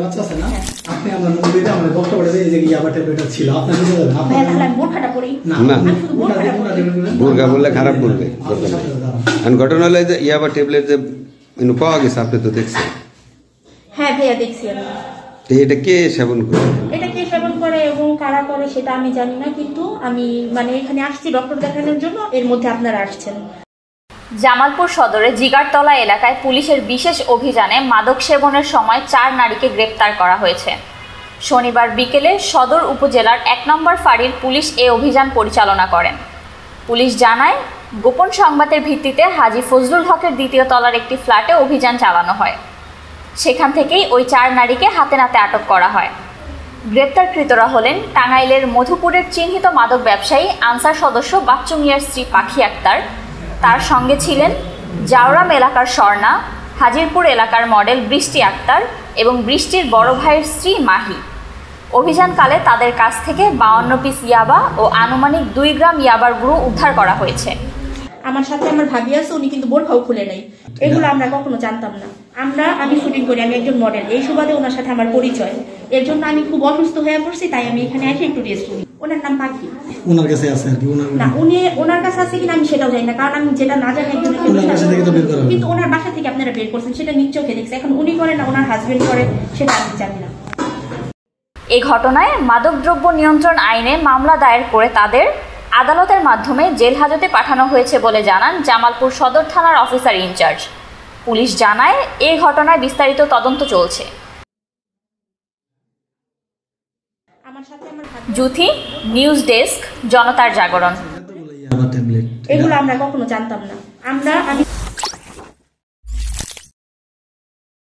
আচ্ছা আছে না আপনি আমার মুভিতে আমরা বক্তব্য করে যে ইয়াবা ট্যাবলেট ছিল আপনি বুঝে যাবেন আপনি তাহলে বোরখাটা পরি না বোরখা বললে খারাপ বলবে আর ঘটনা হলো যে ইয়াবা ট্যাবলেট যে পাওয়া গেছে আপনি তো দেখছেন হ্যাঁ ভাইয়া দেখছি আমি এটা কে সেবন করে এটা কে সেবন করে এবং কারা করে সেটা আমি জানি না কিন্তু আমি মানে এখানে আসছি ডক্টর দেখানোর জন্য এর মধ্যে আপনারা আসছেন জামালপুর সদরে জিগারতলা এলাকায় পুলিশের বিশেষ অভিযানে মাদক সেবনের সময় 4 নারীকে গ্রেপ্তার করা হয়েছে শনিবার বিকেলে সদর উপজেলার 1 নম্বর ফাঁড়ির পুলিশ এই অভিযান পরিচালনা করেন পুলিশ জানায় গোপন সংবাদের ভিত্তিতে হাজী ফজলুল হকের দ্বিতীয় তলার একটি ফ্ল্যাটে অভিযান চালানো হয় সেখান থেকেই ওই 4 নারীকে হাতে নাতে আটক করা হয় গ্রেপ্তারকৃতরা হলেন টাঙ্গাইলের মধুপুরের চিহ্নিত মাদক ব্যবসায়ী আনসার সদস্য বাচ্চু মিয়ার স্ত্রী পাখি আক্তার তার সঙ্গে ছিলেন জাওরাম এলাকার স্বর্ণা হাজিরপুর এলাকার মডেল বৃষ্টি আক্তার এবং বৃষ্টির বড় ভাইয়ের স্ত্রী মাহি অভিযানকালে তাদের কাছ থেকে 52 পিস ইয়াবা ও আনুমানিক 2 গ্রাম ইয়াবার গুঁড়ো উদ্ধার করা হয়েছে আমার সাথে আমার ভাবি আছে উনি কিন্তু বোরখাও খুলে নাই এগুলো আমরা কখনো জানতাম না আমি শুটিং করি আমি একজন মডেল এই সুবাদে ওনার সাথে আমার পরিচয় এর জন্য আমি খুব অসুস্থ হয়ে পড়ছি তাই আমি এখানে এসে একটু রেস্ট করি ওনার নাম পাখি ওনার কাছে আছে আর কি না ওনার কাছে আছে কিনা আমি সেটাও জানি না কারণ আমি যেটা না জানি একজন কিন্তু ওনার বাসা থেকে আপনারা বের করছেন সেটা নিজ চোখে দেখছে এখন উনি করে না ওনার হাজবেন্ড করে সেটা আমি জানি না এই ঘটনায় মাদকদ্রব্য নিয়ন্ত্রণ আইনে মামলা দায়ের করে তাদের আদালতের মাধ্যমে জেল হাজতে পাঠানো হয়েছে বলে জানান জামালপুর সদর থানার অফিসার ইনচার্জ পুলিশ জানায় এই ঘটনায় বিস্তারিত তদন্ত চলছে জুথি নিউজ ডেস্ক জনতার জাগরণ এগুলো আমরা কখনো জানতাম না আমি